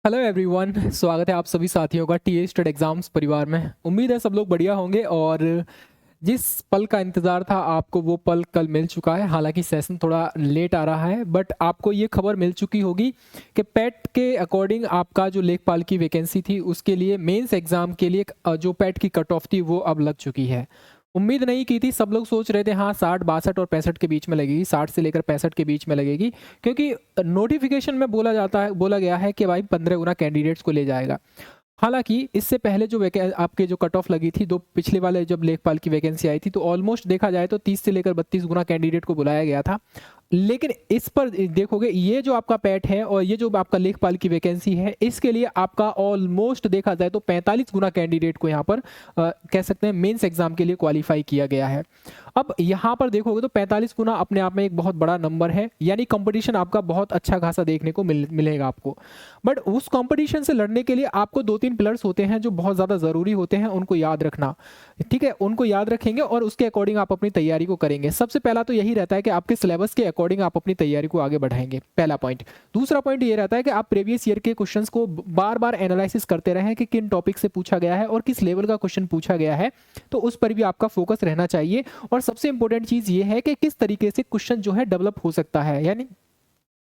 Hello everyone, स्वागत है आप सभी साथियों का टी स्टेट एग्जाम्स परिवार में। उम्मीद है सब लोग बढ़िया होंगे और जिस पल का इंतज़ार था आपको वो पल कल मिल चुका है। हालांकि सेशन थोड़ा लेट आ रहा है बट आपको ये खबर मिल चुकी होगी कि पेट के अकॉर्डिंग आपका जो लेखपाल की वैकेंसी थी उसके लिए मेंस एग्ज़ाम के लिए जो पेट की कट ऑफ थी वो अब लग चुकी है। उम्मीद नहीं की थी, सब लोग सोच रहे थे हाँ 60 62 और 65 के बीच में लगेगी, 60 से लेकर 65 के बीच में लगेगी, क्योंकि नोटिफिकेशन में बोला गया है कि भाई 15 गुना कैंडिडेट्स को ले जाएगा। हालांकि इससे पहले जो आपके जो कट ऑफ लगी थी, दो पिछले वाले जब लेखपाल की वैकेंसी आई थी तो ऑलमोस्ट देखा जाए तो 30 से लेकर 32 गुना कैंडिडेट को बुलाया गया था। लेकिन इस पर देखोगे ये जो आपका पैट है और ये जो आपका लेखपाल की वैकेंसी है इसके लिए आपका ऑलमोस्ट देखा जाए तो 45 गुना कैंडिडेट को यहाँ पर कह सकते हैं मेंस एग्जाम के लिए क्वालिफाई किया गया है। अब यहाँ पर देखोगे तो 45 गुना अपने आप में एक बहुत बड़ा नंबर है, यानी कंपटीशन आपका बहुत अच्छा खासा देखने को मिलेगा आपको। बट उस कंपटीशन से लड़ने के लिए आपको दो तीन पिलर्स होते हैं जो बहुत ज़्यादा ज़रूरी होते हैं, उनको याद रखना। ठीक है, उनको याद रखेंगे और उसके अकॉर्डिंग आप अपनी तैयारी को करेंगे। सबसे पहला तो यही रहता है कि आपके सिलेबस के अकॉर्डिंग आप अपनी तैयारी को आगे बढ़ाएंगे, पहला पॉइंट। दूसरा पॉइंट ये रहता है कि आप प्रीवियस ईयर के क्वेश्चंस को बार बार एनालिसिस करते रहें कि किन टॉपिक से पूछा गया है और किस लेवल का क्वेश्चन पूछा गया है, तो उस पर भी आपका फोकस रहना चाहिए। और सबसे इंपॉर्टेंट चीज़ ये है कि किस तरीके से क्वेश्चन जो है डेवलप हो सकता है, यानी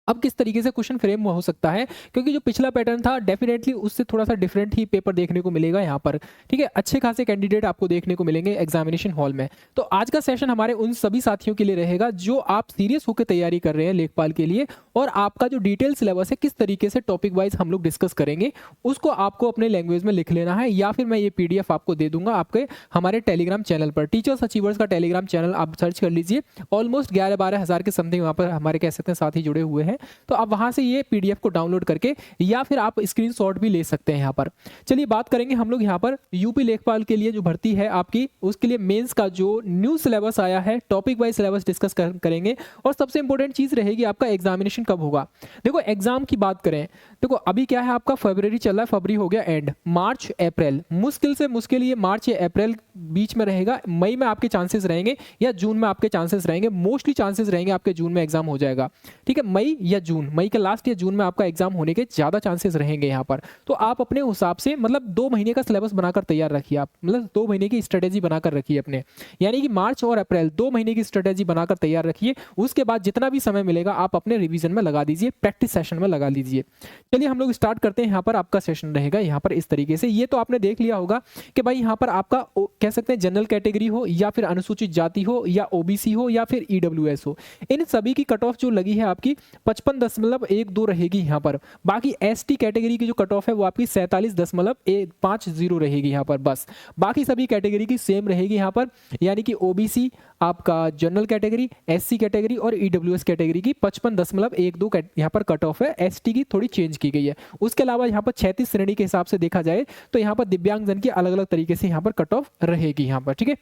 अब किस तरीके से क्वेश्चन फ्रेम हो सकता है, क्योंकि जो पिछला पैटर्न था डेफिनेटली उससे थोड़ा सा डिफरेंट ही पेपर देखने को मिलेगा यहाँ पर। ठीक है, अच्छे खासे कैंडिडेट आपको देखने को मिलेंगे एग्जामिनेशन हॉल में। तो आज का सेशन हमारे उन सभी साथियों के लिए रहेगा जो आप सीरियस होकर तैयारी कर रहे हैं लेखपाल के लिए, और आपका जो डिटेल सिलेबस है किस तरीके से टॉपिक वाइज हम लोग डिस्कस करेंगे उसको आपको अपने लैंग्वेज में लिख लेना है, या फिर मैं ये PDF आपको दे दूंगा आपके हमारे टेलीग्राम चैनल पर। टीचर्स अचीवर्स का टेलीग्राम चैनल आप सर्च कर लीजिए, ऑलमोस्ट 11-12 हज़ार के समथिंग वहाँ पर हमारे कह सकते हैं साथी जुड़े हुए हैं। तो आप वहां से ये PDF को डाउनलोड करके या फिर आप स्क्रीनशॉट भी ले सकते हैं यहाँ पर। चलिए बात करेंगे हम लोग यहाँ पर यूपी लेखपाल के लिए जो भर्ती है आपकी, उसके लिए मेंस का जो न्यू सिलेबस आया है, टॉपिक वाइज सिलेबस डिस्कस करेंगे। और सबसे इंपॉर्टेंट चीज रहेगी आपका एग्जामिनेशन कब होगा। देखो एग्जाम की बात करें, देखो अभी क्या है आपका फरवरी चल रहा है, फरवरी हो गया एंड, मार्च अप्रैल, मुश्किल से मुश्किल ये मार्च या अप्रैल बीच में रहेगा। मई में आपके चांसेस रहेंगे या जून में आपके चांसेस रहेंगे, मोस्टली चांसेस रहेंगे आपके जून में एग्जाम हो जाएगा। ठीक है, मई या जून, मई के लास्ट या जून में आपका एग्जाम होने के ज़्यादा चांसेस रहेंगे यहाँ पर। तो आप अपने हिसाब से मतलब 2 महीने का सिलेबस बनाकर तैयार रखिए, आप मतलब 2 महीने की स्ट्रेटेजी बनाकर रखिए अपने, यानी कि मार्च और अप्रैल 2 महीने की स्ट्रेटेजी बनाकर तैयार रखिए। उसके बाद जितना भी समय मिलेगा आप अपने रिवीजन में लगा दीजिए, प्रैक्टिस सेशन में लगा लीजिए। चलिए हम लोग स्टार्ट करते हैं। यहाँ पर आपका सेशन रहेगा यहाँ पर इस तरीके से। ये तो आपने देख लिया होगा कि भाई यहाँ पर आपका कह सकते हैं जनरल कैटेगरी हो या फिर अनुसूचित जाति हो या OBC हो या फिर EWS हो, इन सभी की कट ऑफ जो लगी है आपकी 55.12 रहेगी यहाँ पर। बाकी ST कैटेगरी की जो कट ऑफ है वो आपकी 47.50 रहेगी यहाँ पर बस। बाकी सभी कैटेगरी की सेम रहेगी यहाँ पर, यानी कि OBC, आपका जनरल कैटेगरी, SC कैटेगरी और EWS कैटेगरी की 55.12 यहाँ पर कट ऑफ है। ST की थोड़ी चेंज की गई है। उसके अलावा यहाँ पर 36 श्रेणी के हिसाब से देखा जाए तो यहाँ पर दिव्यांगजन की अलग अलग तरीके से यहाँ पर कट ऑफ रहेगी यहाँ पर। ठीक है,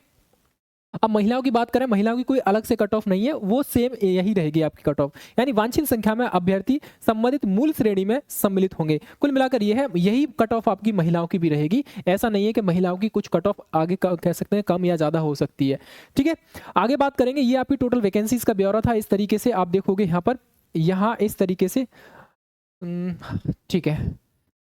अब महिलाओं की बात करें, महिलाओं की कोई अलग से कट ऑफ नहीं है, वो सेम यही रहेगी आपकी कट ऑफ, यानी वांछित संख्या में अभ्यर्थी संबंधित मूल श्रेणी में सम्मिलित होंगे। कुल मिलाकर ये है, यही कट ऑफ आपकी महिलाओं की भी रहेगी। ऐसा नहीं है कि महिलाओं की कुछ कट ऑफ आगे कह सकते हैं कम या ज़्यादा हो सकती है। ठीक है, आगे बात करेंगे। ये आपकी टोटल वैकेंसीज का ब्यौरा था, इस तरीके से आप देखोगे यहाँ पर, यहाँ इस तरीके से। ठीक है,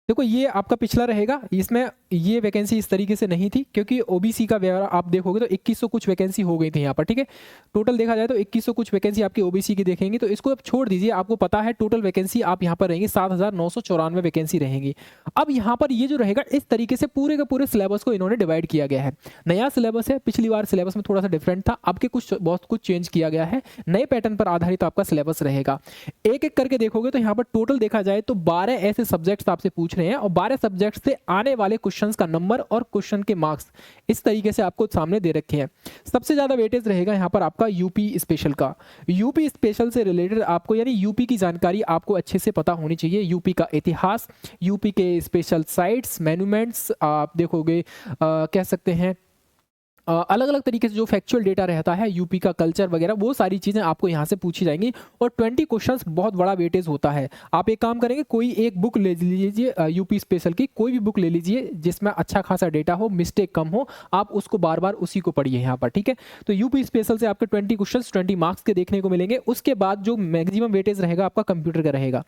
देखो ये आपका पिछला रहेगा, इसमें ये वैकेंसी इस तरीके से नहीं थी क्योंकि OBC का ब्यौरा आप देखोगे तो 2100 कुछ वैकेंसी हो गई थी यहाँ पर। ठीक है, टोटल देखा जाए तो 2100 कुछ वैकेंसी आपकी OBC की देखेंगे, तो इसको अब छोड़ दीजिए। आपको पता है टोटल वैकेंसी आप यहाँ पर रहेंगी 7994 वैकेंसी रहेंगी। अब यहाँ पर ये जो रहेगा इस तरीके से पूरे के पूरे सिलेबस को इन्होंने डिवाइड किया गया है। नया सिलेबस है, पिछली बार सिलेबस में थोड़ा सा डिफरेंट था, आपके बहुत कुछ चेंज किया गया है, नए पैटर्न पर आधारित आपका सिलेबस रहेगा। एक एक करके देखोगे तो यहाँ पर टोटल देखा जाए तो 12 ऐसे सब्जेक्ट्स आपसे पूछ रहे हैं और 12 सब्जेक्ट से आने वाले क्वेश्चंस का नंबर और क्वेश्चन के मार्क्स इस तरीके से आपको सामने दे रखे हैं। सबसे ज्यादा वेटेज रहेगा यहाँ पर आपका यूपी स्पेशल का। यूपी स्पेशल से रिलेटेड आपको, यानी यूपी की जानकारी आपको अच्छे से पता होनी चाहिए। यूपी का इतिहास, यूपी के स्पेशल साइट्स, मैन्यूमेंट्स आप देखोगे, कह सकते हैं अलग अलग तरीके से जो फैक्चुअल डेटा रहता है, यूपी का कल्चर वगैरह, वो सारी चीज़ें आपको यहाँ से पूछी जाएंगी। और 20 क्वेश्चंस बहुत बड़ा वेटेज होता है। आप एक काम करेंगे, कोई एक बुक ले लीजिए, यूपी स्पेशल की कोई भी बुक ले लीजिए जिसमें अच्छा खासा डेटा हो, मिस्टेक कम हो, आप उसको बार बार उसी को पढ़िए यहाँ पर, ठीक है। तो यूपी स्पेशल से आपके 20 क्वेश्चन 20 मार्क्स के देखने को मिलेंगे। उसके बाद जो मैक्सिमम वेटेज रहेगा आपका कंप्यूटर का रहेगा,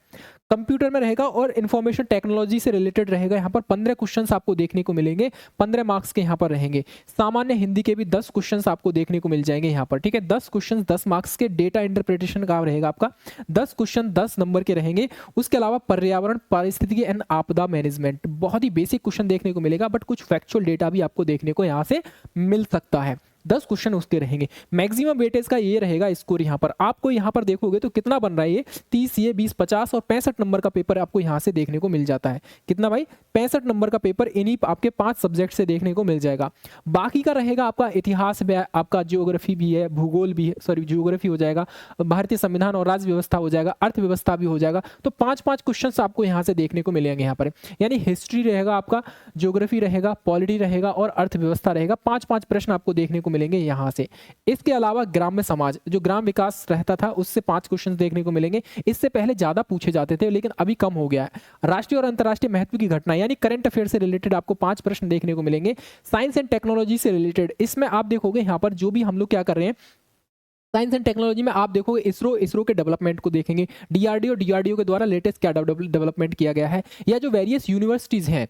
कंप्यूटर में रहेगा और इन्फॉर्मेशन टेक्नोलॉजी से रिलेटेड रहेगा। यहाँ पर 15 क्वेश्चंस आपको देखने को मिलेंगे, 15 मार्क्स के यहाँ पर रहेंगे। सामान्य हिंदी के भी 10 क्वेश्चंस आपको देखने को मिल जाएंगे यहाँ पर, ठीक है। 10 क्वेश्चन 10 मार्क्स के। डेटा इंटरप्रिटेशन का रहेगा आपका 10 क्वेश्चन 10 नंबर के रहेंगे। उसके अलावा पर्यावरण, पारिस्थितिकी एंड आपदा मैनेजमेंट, बहुत ही बेसिक क्वेश्चन देखने को मिलेगा, बट कुछ फैक्चुअल डेटा भी आपको देखने को यहाँ से मिल सकता है। 10 क्वेश्चन उसके रहेंगे। मैक्सिमम वेटेज का ये रहेगा स्कोर। यहाँ पर आपको यहाँ पर देखोगे तो कितना बन रहा है, ये 30, ये 20, 50 और 65 नंबर का पेपर आपको यहाँ से देखने को मिल जाता है। कितना भाई? 65 नंबर का पेपर इन्हीं आपके 5 सब्जेक्ट से देखने को मिल जाएगा। बाकी का रहेगा आपका इतिहास भी, आपका ज्योग्राफी भी है, भूगोल भी है, सॉरी ज्योग्राफी हो जाएगा, भारतीय संविधान और राज्य व्यवस्था हो जाएगा, अर्थव्यवस्था भी हो जाएगा। तो 5-5 क्वेश्चन आपको यहाँ से देखने को मिलेंगे यहाँ पर। यानी हिस्ट्री रहेगा आपका, ज्योग्राफी रहेगा, पॉलिटी रहेगा और अर्थव्यवस्था रहेगा। 5-5 प्रश्न आपको देखने को मिलेंगे यहाँ से। इसके अलावा ग्राम्य समाज, जो ग्राम विकास रहता था, उससे 5 क्वेश्चन देखने को मिलेंगे। इससे पहले ज्यादा पूछे जाते थे लेकिन अभी कम हो गया है। राष्ट्रीय और अंतर्राष्ट्रीय महत्व की घटना यानी करंट अफेयर से रिलेटेड आपको 5 प्रश्न देखने को मिलेंगे। साइंस एंड टेक्नोलॉजी से रिलेटेड, इसमें आप देखोगे यहाँ पर जो भी हम लोग क्या कर रहे हैं, साइंस एंड टेक्नोलॉजी में आप देखोगे इसरो के डेवलपमेंट को देखेंगे, डीआरडीओ के द्वारा लेटेस्ट क्या डेवलपमेंट किया गया है, या जो वेरियस यूनिवर्सिटीज हैं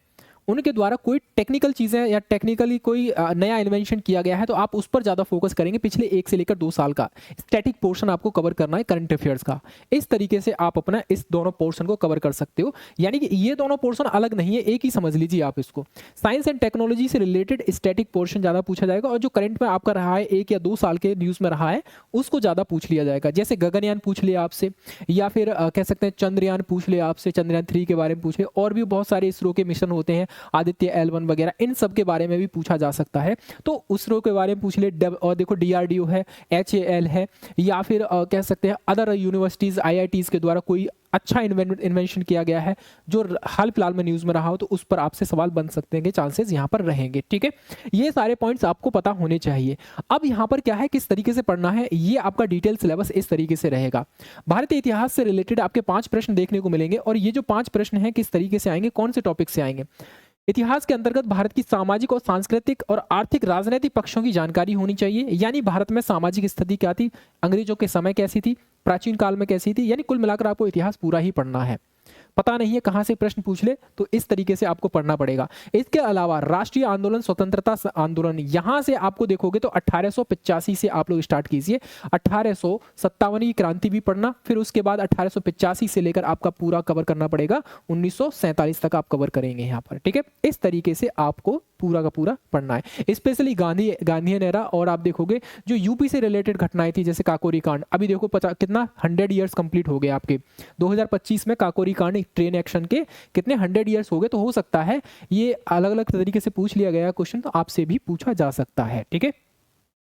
उनके द्वारा कोई टेक्निकल चीज़ें या टेक्निकली कोई नया इन्वेंशन किया गया है, तो आप उस पर ज़्यादा फोकस करेंगे। पिछले 1 से लेकर 2 साल का स्टैटिक पोर्शन आपको कवर करना है करंट अफेयर्स का। इस तरीके से आप अपना इस दोनों पोर्शन को कवर कर सकते हो। यानी कि ये दोनों पोर्शन अलग नहीं है, एक ही समझ लीजिए आप इसको। साइंस एंड टेक्नोलॉजी से रिलेटेड स्टैटिक पोर्शन ज़्यादा पूछा जाएगा और जो करंट में आपका रहा है 1 या 2 साल के न्यूज़ में रहा है उसको ज़्यादा पूछ लिया जाएगा। जैसे गगनयान पूछ लिया आपसे, या फिर कह सकते हैं चंद्रयान पूछ लिया आपसे, चंद्रयान 3 के बारे में पूछे, और भी बहुत सारे इसरो के मिशन होते हैं, आदित्य L1 वगैरह, इन सब के बारे में भी पूछा जा सकता है। तो उसरो के बारे में पूछ ले। और देखो डीआरडीओ है, HAL है, या फिर कह सकते हैं अदर यूनिवर्सिटीज IITs के द्वारा कोई अच्छा इन्वेंशन किया गया है जो हाल फिलहाल में न्यूज में रहा हो, तो उस पर आपसे सवाल बन सकते हैं कि चांसेस यहाँ पर रहेंगे। ठीक है, ये सारे पॉइंट्स आपको पता होने चाहिए। अब यहाँ पर क्या है, किस तरीके से पढ़ना है, ये आपका डिटेल सिलेबस इस तरीके से रहेगा। भारतीय इतिहास से रिलेटेड आपके 5 प्रश्न देखने को मिलेंगे और ये जो 5 प्रश्न हैं किस तरीके से आएंगे, कौन से टॉपिक से आएंगे। इतिहास के अंतर्गत भारत की सामाजिक और सांस्कृतिक और आर्थिक राजनीतिक पक्षों की जानकारी होनी चाहिए। यानी भारत में सामाजिक स्थिति क्या थी, अंग्रेजों के समय कैसी थी, प्राचीन काल में कैसी थी, यानी कुल मिलाकर आपको इतिहास पूरा ही पढ़ना है। पता नहीं है कहां से प्रश्न पूछ ले, तो इस तरीके से आपको पढ़ना पड़ेगा। इसके अलावा राष्ट्रीय आंदोलन, स्वतंत्रता आंदोलन, यहां से आपको देखोगे तो 1885 से आप लोग स्टार्ट कीजिए। 1857 की क्रांति भी पढ़ना, फिर उसके बाद 1885 से लेकर आपका पूरा कवर करना पड़ेगा, 1947 तक आप कवर करेंगे यहाँ पर। ठीक है, इस तरीके से आपको पूरा का पूरा पढ़ना है। स्पेशली गांधीयन एरा, और आप देखोगे जो यूपी से रिलेटेड घटनाएं थी, जैसे काकोरी कांड, अभी देखो कितना 100 ईयर्स कंप्लीट हो गए आपके। 2025 में काकोरी कांड ट्रेन एक्शन के कितने 100 ईयर्स हो गए, तो हो सकता है ये अलग अलग तरीके से पूछ लिया गया क्वेश्चन, तो आपसे भी पूछा जा सकता है। ठीक है,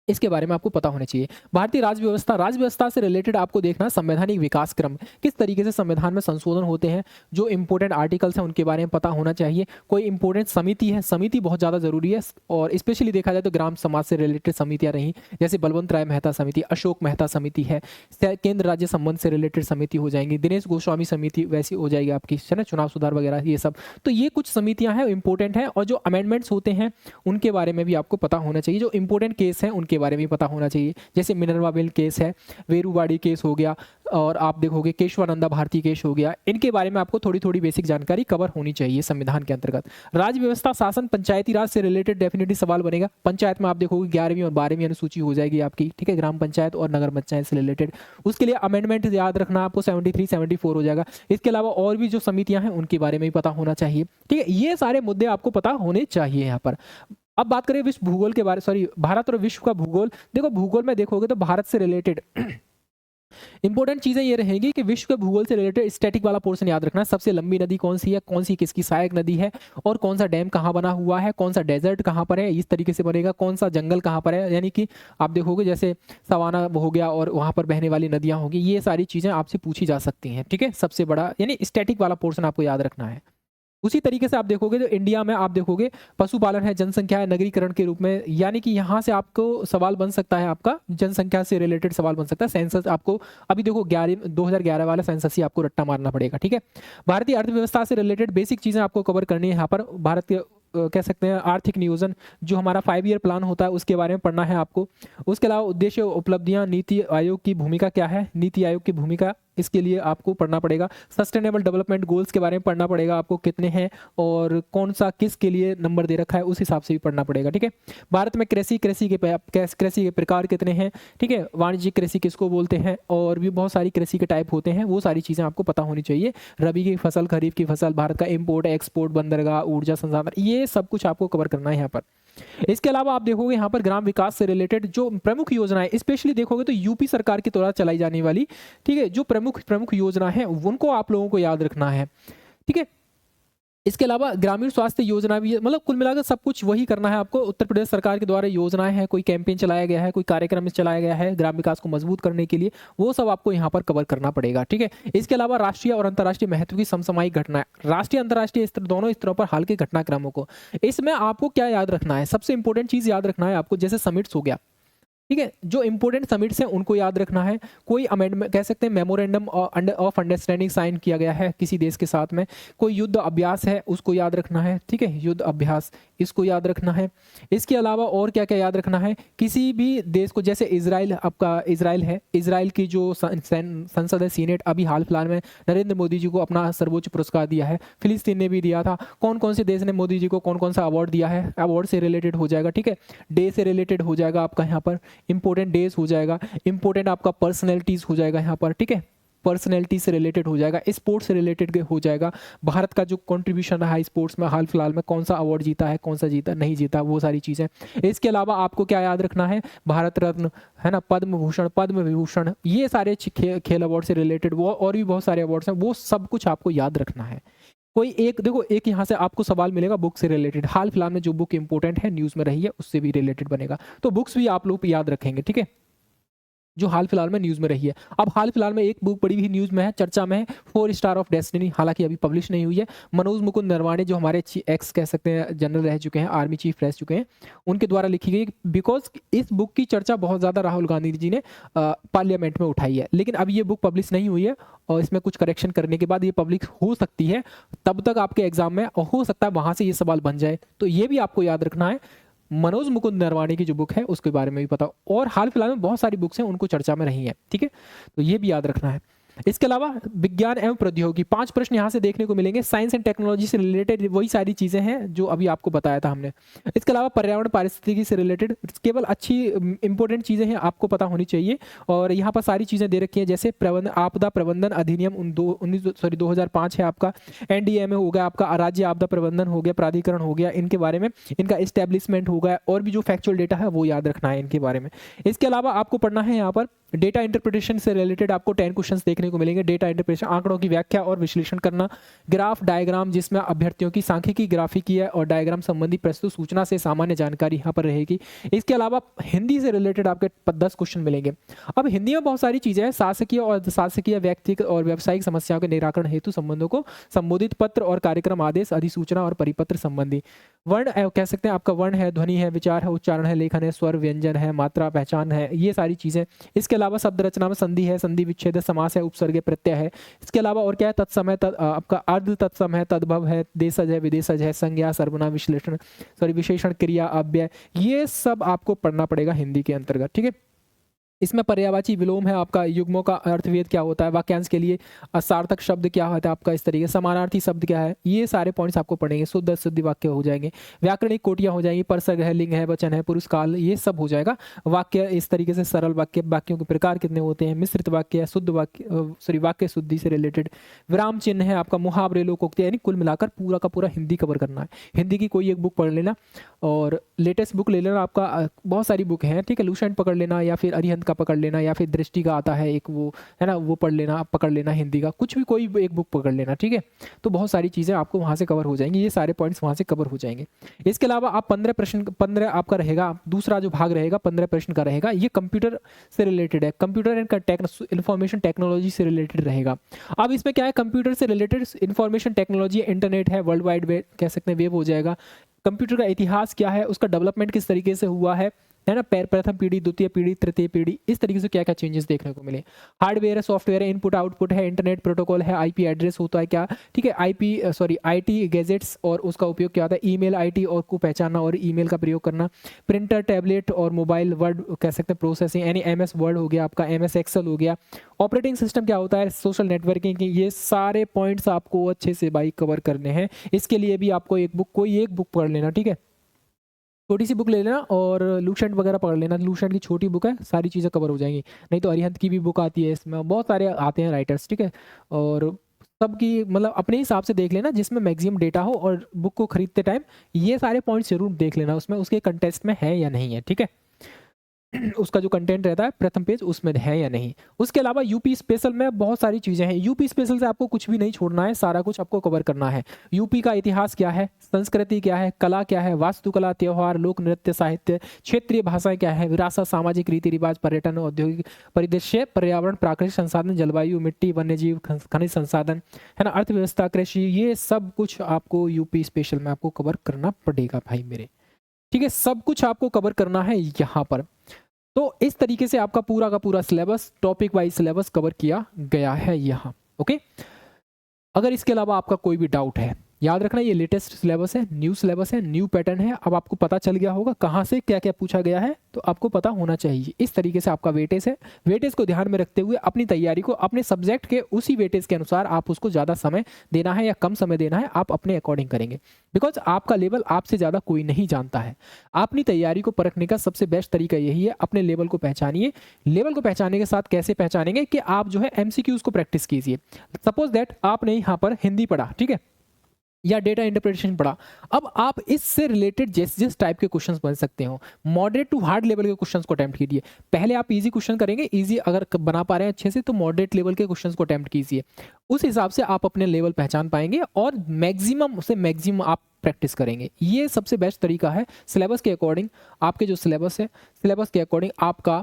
इसके बारे में आपको पता होना चाहिए। भारतीय राज्य व्यवस्था, राज्य व्यवस्था से रिलेटेड आपको देखना संवैधानिक विकास क्रम, किस तरीके से संविधान में संशोधन होते हैं, जो इंपॉर्टेंट आर्टिकल्स हैं उनके बारे में पता होना चाहिए। कोई इंपॉर्टेंट समिति है, समिति बहुत ज़्यादा जरूरी है, और स्पेशली देखा जाए तो ग्राम समाज से रिलेटेड समितियाँ रहीं, जैसे बलवंत राय मेहता समिति, अशोक मेहता समिति है, केंद्र राज्य संबंध से रिलेटेड समिति हो जाएंगी, दिनेश गोस्वामी समिति वैसी हो जाएगी आपकी, है ना, चुनाव सुधार वगैरह ये सब। तो ये कुछ समितियाँ हैं इंपॉर्टेंट हैं, और जो अमेंडमेंट्स होते हैं उनके बारे में भी आपको पता होना चाहिए। जो इंपॉर्टेंट केस हैं उनके बारे में पता होना चाहिए, जैसे मिनरवा बिल केस है, वेरूवाड़ी केस हो गया, और आप देखोगे केशवानंदा भारती केस हो गया। इनके बारे में आपको थोड़ी थोड़ी बेसिक जानकारी कवर होनी चाहिए संविधान के अंतर्गत। राज्य व्यवस्था, शासन, पंचायती राज से रिलेटेड डेफिनेटली सवाल बनेगा। पंचायत में आप देखोगे 11वीं और 12वीं अनुसूची हो जाएगी आपकी। ठीक है, ग्राम पंचायत और नगर पंचायत से रिलेटेड, उसके लिए अमेंडमेंट याद रखना आपको 73, 74 हो जाएगा। इसके अलावा और भी जो समितियां हैं उनके बारे में भी पता होना चाहिए। ठीक है, ये सारे मुद्दे आपको पता होने चाहिए यहाँ पर। अब बात करें विश्व भूगोल के बारे, सॉरी भारत और विश्व का भूगोल। देखो भूगोल में देखोगे तो भारत से रिलेटेड इंपॉर्टेंट चीजें ये रहेंगी कि विश्व के भूगोल से रिलेटेड स्टैटिक वाला पोर्शन याद रखना है। सबसे लंबी नदी कौन सी है, कौन सी किसकी सहायक नदी है, और कौन सा डैम कहाँ बना हुआ है, कौन सा डेजर्ट कहाँ पर है, इस तरीके से बनेगा, कौन सा जंगल कहाँ पर है। यानी कि आप देखोगे जैसे सवाना हो गया और वहां पर बहने वाली नदियां होंगी, ये सारी चीजें आपसे पूछी जा सकती हैं। ठीक है, सबसे बड़ा यानी स्टैटिक वाला पोर्शन आपको याद रखना है। उसी तरीके से आप देखोगे जो इंडिया में आप देखोगे पशुपालन है, जनसंख्या है, नगरीकरण के रूप में, यानी कि यहाँ से आपको सवाल बन सकता है, आपका जनसंख्या से रिलेटेड सवाल बन सकता है। सेंसस आपको अभी देखो 2011 वाला सेंसस ही आपको रट्टा मारना पड़ेगा, ठीक है। भारतीय अर्थव्यवस्था से रिलेटेड बेसिक चीज़ें आपको कवर करनी है यहाँ पर। भारत के कह सकते हैं आर्थिक नियोजन, जो हमारा 5 ईयर प्लान होता है उसके बारे में पढ़ना है आपको। उसके अलावा उद्देश्य, उपलब्धियां, नीति आयोग की भूमिका क्या है, नीति आयोग की भूमिका इसके लिए आपको पढ़ना पड़ेगा। सस्टेनेबल डेवलपमेंट गोल्स के बारे में पढ़ना पड़ेगा आपको, कितने हैं और कौन सा किसके लिए नंबर दे रखा है उस हिसाब से भी पढ़ना पड़ेगा, ठीक है। भारत में कृषि के प्रकार कितने हैं, ठीक है। वाणिज्यिक कृषि किसको बोलते हैं, और भी बहुत सारी कृषि के टाइप होते हैं, वो सारी चीज़ें आपको पता होनी चाहिए। रबी की फसल, खरीफ की फसल, भारत का इम्पोर्ट एक्सपोर्ट, बंदरगाह, ऊर्जा संसाधन, ये सब कुछ आपको कवर करना है यहाँ पर। इसके अलावा आप देखोगे यहाँ पर ग्राम विकास से रिलेटेड जो प्रमुख योजनाएं, स्पेशली देखोगे तो यूपी सरकार के द्वारा चलाई जाने वाली, ठीक है, जो प्रमुख योजना है उनको आप लोगों को याद रखना है, ठीक है। इसके अलावा ग्रामीण स्वास्थ्य योजना भी, मतलब कुल मिलाकर सब कुछ वही करना है आपको। उत्तर प्रदेश सरकार के द्वारा योजनाएं हैं, कोई कैंपेन चलाया गया है, कोई कार्यक्रम चलाया गया है ग्राम विकास को मजबूत करने के लिए, वो सब आपको यहाँ पर कवर करना पड़ेगा, ठीक है। इसके अलावा राष्ट्रीय और अंतर्राष्ट्रीय महत्व की समसामयिक घटनाएं, राष्ट्रीय अंतर्राष्ट्रीय स्तर दोनों स्तरों पर हाल के घटनाक्रमों को, इसमें आपको क्या याद रखना है, सबसे इंपॉर्टेंट चीज याद रखना है आपको, जैसे समिट्स हो गया, ठीक है, जो इंपोर्टेंट समिट्स हैं उनको याद रखना है। कोई अमेंडमेंट कह सकते हैं मेमोरेंडम ऑफ अंडरस्टैंडिंग साइन किया गया है किसी देश के साथ में, कोई युद्ध अभ्यास है उसको याद रखना है, ठीक है, युद्ध अभ्यास इसको याद रखना है। इसके अलावा और क्या क्या याद रखना है, किसी भी देश को, जैसे इजराइल, आपका इजराइल है, इजराइल की जो संसद है, सीनेट, अभी हाल फिलहाल में नरेंद्र मोदी जी को अपना सर्वोच्च पुरस्कार दिया है, फिलिस्तीन ने भी दिया था। कौन कौन से देश ने मोदी जी को कौन कौन सा अवार्ड दिया है, अवार्ड से रिलेटेड हो जाएगा, ठीक है। डे से रिलेटेड हो जाएगा आपका यहाँ पर, इंपॉर्टेंट डेज हो जाएगा, इंपॉर्टेंट आपका पर्सनैलिटीज हो जाएगा यहाँ पर, ठीक है, पर्सनैलिटी से रिलेटेड हो जाएगा, स्पोर्ट्स से रिलेटेड हो जाएगा, भारत का जो कंट्रीब्यूशन रहा है स्पोर्ट्स में हाल फिलहाल में, कौन सा अवार्ड जीता है, कौन सा जीता नहीं जीता, वो सारी चीज़ें। इसके अलावा आपको क्या याद रखना है, भारत रत्न है ना, पद्म भूषण, पद्म विभूषण, ये सारे खेल अवार्ड से रिलेटेड, वो और भी बहुत सारे अवार्ड्स हैं, वो सब कुछ आपको याद रखना है। कोई एक देखो, एक यहाँ से आपको सवाल मिलेगा बुक से रिलेटेड, हाल फिलहाल में जो बुक इंपॉर्टेंट है न्यूज़ में रही है उससे भी रिलेटेड बनेगा, तो बुक्स भी आप लोग याद रखेंगे, ठीक है, जो हाल फिलहाल में न्यूज़ में रही है। अब हाल फिलहाल में एक बुक बड़ी भी न्यूज़ में है, चर्चा में है, 4 स्टार ऑफ डेस्टिनी, हालांकि अभी पब्लिश नहीं हुई है। मनोज मुकुंद नरवाणे जो हमारे एक्स कह सकते हैं जनरल रह चुके हैं, आर्मी चीफ रह चुके हैं, उनके द्वारा लिखी गई, बिकॉज इस बुक की चर्चा बहुत ज़्यादा राहुल गांधी जी ने पार्लियामेंट में उठाई है, लेकिन अब ये बुक पब्लिश नहीं हुई है और इसमें कुछ करेक्शन करने के बाद ये पब्लिक हो सकती है, तब तक आपके एग्जाम में हो सकता है वहाँ से ये सवाल बन जाए, तो ये भी आपको याद रखना है। मनोज मुकुंद नरवाणे की जो बुक है उसके बारे में भी पता, और हाल फिलहाल में बहुत सारी बुक्स हैं उनको चर्चा में रही है, ठीक है, तो ये भी याद रखना है। इसके अलावा विज्ञान एवं प्रौद्योगिकी, 5 प्रश्न यहाँ से देखने को मिलेंगे, साइंस एंड टेक्नोलॉजी से रिलेटेड वही सारी चीज़ें हैं जो अभी आपको बताया था हमने। इसके अलावा पर्यावरण पारिस्थितिकी से रिलेटेड केवल अच्छी इंपॉर्टेंट चीज़ें हैं आपको पता होनी चाहिए, और यहाँ पर सारी चीज़ें दे रखी हैं, जैसे आपदा प्रबंधन अधिनियम 2005 है आपका, NDMA हो गया आपका, राज्य आपदा प्रबंधन हो गया, प्राधिकरण हो गया, इनके बारे में, इनका इस्टेब्लिशमेंट हो गया, और भी जो फैक्चुअल डेटा है वो याद रखना है इनके बारे में। इसके अलावा आपको पढ़ना है यहाँ पर डेटा इंटरप्रिटेशन से रिलेटेड, आपको 10 क्वेश्चंस देखने को मिलेंगे। डेटा इंटरप्रिटेशन, आंकड़ों की व्याख्या और विश्लेषण करना, ग्राफ डायग्राम जिसमें अभ्यर्थियों की सांख्यिकी ग्राफिकी है और डायग्राम संबंधी प्रस्तुत सूचना से सामान्य जानकारी यहाँ पर रहेगी। इसके अलावा हिंदी से रिलेटेड आपके 10 क्वेश्चन मिलेंगे। अब हिंदी में बहुत सारी चीज़ें हैं, शासकीय और शासकीय व्यक्तिगत और व्यावसायिक समस्याओं के निराकरण हेतु संबंधों को संबोधित पत्र और कार्यक्रम आदेश अधिसूचना और परिपत्र संबंधी, वर्ण कह सकते हैं आपका, वर्ण है, ध्वनि है, विचार है, उच्चारण है, लेखन है, स्वर व्यंजन है, मात्रा पहचान है, ये सारी चीज़ें। इसके अलावा शब्द रचना में संधि है, संधि विच्छेद है, समास है, उपसर्ग प्रत्यय है। इसके अलावा और क्या है, तत्समय, आपका अर्ध तत्सम है, तद्भव है, देशज है, विदेशज है, संज्ञा, सर्वनाम, विशेषण, क्रिया, अव्यय, ये सब आपको पढ़ना पड़ेगा हिंदी के अंतर्गत, ठीक है। इसमें पर्यायवाची विलोम है आपका, युग्मों का अर्थवेद क्या होता है, वाक्यांश के लिए सार्थक शब्द क्या होता है आपका, इस तरीके समानार्थी शब्द क्या है, ये सारे पॉइंट्स आपको पढ़ेंगे। शुद्ध अशुद्ध वाक्य हो जाएंगे, व्याकरणिक कोटियां हो जाएंगी, परसर्ग है, लिंग है, वचन है, पुरुष काल, ये सब हो जाएगा। वाक्य इस तरीके से सरल वाक्य, वाक्यों के प्रकार कितने होते हैं, मिश्रित वाक्य, शुद्ध वाक्य, वाक्य शुद्धि से रिलेटेड, विराम चिन्ह है आपका, मुहावरे, लोकोक्ति, यानी कुल मिलाकर पूरा का पूरा हिंदी कवर करना है। हिंदी की कोई एक बुक पढ़ लेना और लेटेस्ट बुक ले लेना, आपका बहुत सारी बुक है, ठीक है, लूसेंट पकड़ लेना या फिर अरिहंत का पकड़ लेना, या फिर दृष्टि का आता है एक वो, है ना, वो पढ़ लेना, पकड़ लेना हिंदी का, कुछ भी कोई एक बुक पकड़ लेना, ठीक है। तो बहुत सारी चीज़ें आपको वहाँ से कवर हो जाएंगी, ये सारे पॉइंट्स वहाँ से कवर हो जाएंगे। इसके अलावा आप 15 प्रश्न, 15 आपका रहेगा, दूसरा जो भाग रहेगा 15 प्रश्न का रहेगा, ये कंप्यूटर से रिलेटेड है, कंप्यूटर एंड इंफॉर्मेशन टेक्नोलॉजी से रिलेटेड रहेगा। अब इसमें क्या है, कंप्यूटर से रिलेटेड इंफॉर्मेशन टेक्नोलॉजी, इंटरनेट है, वर्ल्ड वाइड वेब कह सकते हैं, वेब हो जाएगा। कंप्यूटर का इतिहास क्या है, उसका डेवलपमेंट किस तरीके से हुआ है ना, प्रथम पीढ़ी, द्वितीय पीढ़ी, तृतीय पीढ़ी, इस तरीके से क्या क्या चेंजेस देखने को मिले। हार्डवेयर है, सॉफ्टवेयर है, इनपुट आउटपुट है, इंटरनेट प्रोटोकॉल है, आईपी एड्रेस होता है क्या, ठीक है, आईटी गैजेट्स और उसका उपयोग क्या होता है, ईमेल आईटी और को पहचानना और ईमेल का प्रयोग करना, प्रिंटर, टैबलेट और मोबाइल, वर्ड कह सकते हैं प्रोसेसिंग, यानी एमएस वर्ड हो गया आपका, एमएस एक्सेल हो गया, ऑपरेटिंग सिस्टम क्या होता है, सोशल नेटवर्किंग की, ये सारे पॉइंट्स आपको अच्छे से भाई कवर करने हैं। इसके लिए भी आपको कोई एक बुक पढ़ लेना, ठीक है, छोटी सी बुक ले लेना और लूसेंट वगैरह पढ़ लेना, लूसेंट की छोटी बुक है, सारी चीज़ें कवर हो जाएंगी। नहीं तो अरिहंत की भी बुक आती है, इसमें बहुत सारे आते हैं राइटर्स, ठीक है, और सबकी मतलब अपने हिसाब से देख लेना जिसमें मैक्सिमम डेटा हो, और बुक को खरीदते टाइम ये सारे पॉइंट्स जरूर देख लेना उसमें उसके कंटेस्ट में है या नहीं है, ठीक है। उसका जो कंटेंट रहता है प्रथम पेज उसमें है या नहीं। उसके अलावा यूपी स्पेशल में बहुत सारी चीज़ें हैं, यूपी स्पेशल से आपको कुछ भी नहीं छोड़ना है, सारा कुछ आपको कवर करना है। यूपी का इतिहास क्या है, संस्कृति क्या है, कला क्या है, वास्तुकला, त्योहार, लोक नृत्य, साहित्य, क्षेत्रीय भाषाएं क्या है, विरासत, सामाजिक रीति रिवाज, पर्यटन, औद्योगिक परिदृश्य, पर्यावरण, प्राकृतिक संसाधन, जलवायु, मिट्टी, वन्यजीव, खनिज संसाधन, है ना, अर्थव्यवस्था, कृषि, ये सब कुछ आपको यूपी स्पेशल में आपको कवर करना पड़ेगा भाई मेरे, ठीक है, सब कुछ आपको कवर करना है यहाँ पर। तो इस तरीके से आपका पूरा का पूरा syllabus, topic wise syllabus cover किया गया है यहाँ, ओके। अगर इसके अलावा आपका कोई भी डाउट है, याद रखना ये लेटेस्ट सिलेबस है, न्यू सिलेबस है, न्यू पैटर्न है। अब आपको पता चल गया होगा कहाँ से क्या क्या पूछा गया है, तो आपको पता होना चाहिए। इस तरीके से आपका वेटेज है, वेटेज को ध्यान में रखते हुए अपनी तैयारी को अपने सब्जेक्ट के उसी वेटेज के अनुसार आप उसको ज़्यादा समय देना है या कम समय देना है, आप अपने अकॉर्डिंग करेंगे, बिकॉज आपका लेवल आपसे ज़्यादा कोई नहीं जानता है। अपनी तैयारी को परखने का सबसे बेस्ट तरीका यही है, अपने लेवल को पहचानिए। लेवल को पहचानने के साथ कैसे पहचानेंगे कि आप जो है एमसीक्यूज को प्रैक्टिस कीजिए। सपोज दैट आपने यहाँ पर हिंदी पढ़ा, ठीक है, या डेटा इंटरप्रिटेशन पढ़ा, अब आप इससे रिलेटेड जिस जिस टाइप के क्वेश्चंस बन सकते हो, मॉडरेट टू हार्ड लेवल के क्वेश्चंस को अटेम्प्ट कीजिए। पहले आप इजी क्वेश्चन करेंगे, इजी अगर बना पा रहे हैं अच्छे से तो मॉडरेट लेवल के क्वेश्चंस को अटेम्प्ट कीजिए। उस हिसाब से आप अपने लेवल पहचान पाएंगे और मैक्सिमम से मैक्सिमम आप प्रैक्टिस करेंगे। ये सबसे बेस्ट तरीका है। सिलेबस के अकॉर्डिंग आपके जो सिलेबस है, सिलेबस के अकॉर्डिंग आपका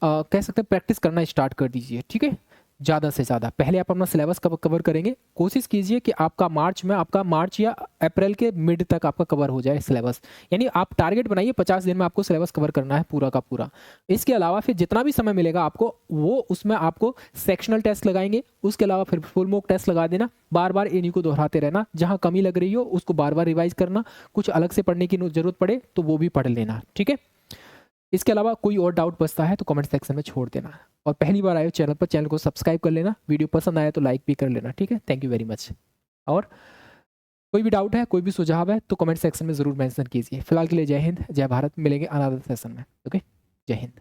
कह सकते हैं प्रैक्टिस करना स्टार्ट कर दीजिए, ठीक है, ज़्यादा से ज़्यादा। पहले आप अपना सिलेबस कवर करेंगे, कोशिश कीजिए कि आपका मार्च या अप्रैल के मिड तक आपका कवर हो जाए सिलेबस। यानी आप टारगेट बनाइए 50 दिन में आपको सिलेबस कवर करना है पूरा का पूरा। इसके अलावा फिर जितना भी समय मिलेगा आपको, वो उसमें आपको सेक्शनल टेस्ट लगाएंगे, उसके अलावा फिर फुल मॉक टेस्ट लगा देना, बार बार इन्हीं को दोहराते रहना, जहाँ कमी लग रही हो उसको बार बार रिवाइज करना, कुछ अलग से पढ़ने की जरूरत पड़े तो वो भी पढ़ लेना, ठीक है। इसके अलावा कोई और डाउट बचता है तो कमेंट सेक्शन में छोड़ देना, और पहली बार आए हो चैनल पर, चैनल को सब्सक्राइब कर लेना, वीडियो पसंद आया तो लाइक भी कर लेना, ठीक है। Thank you very much. और कोई भी डाउट है, कोई भी सुझाव है तो कमेंट सेक्शन में ज़रूर मेंशन कीजिए। फिलहाल के लिए जय हिंद, जय भारत, मिलेंगे अनदर सेशन में, ओके, जय हिंद।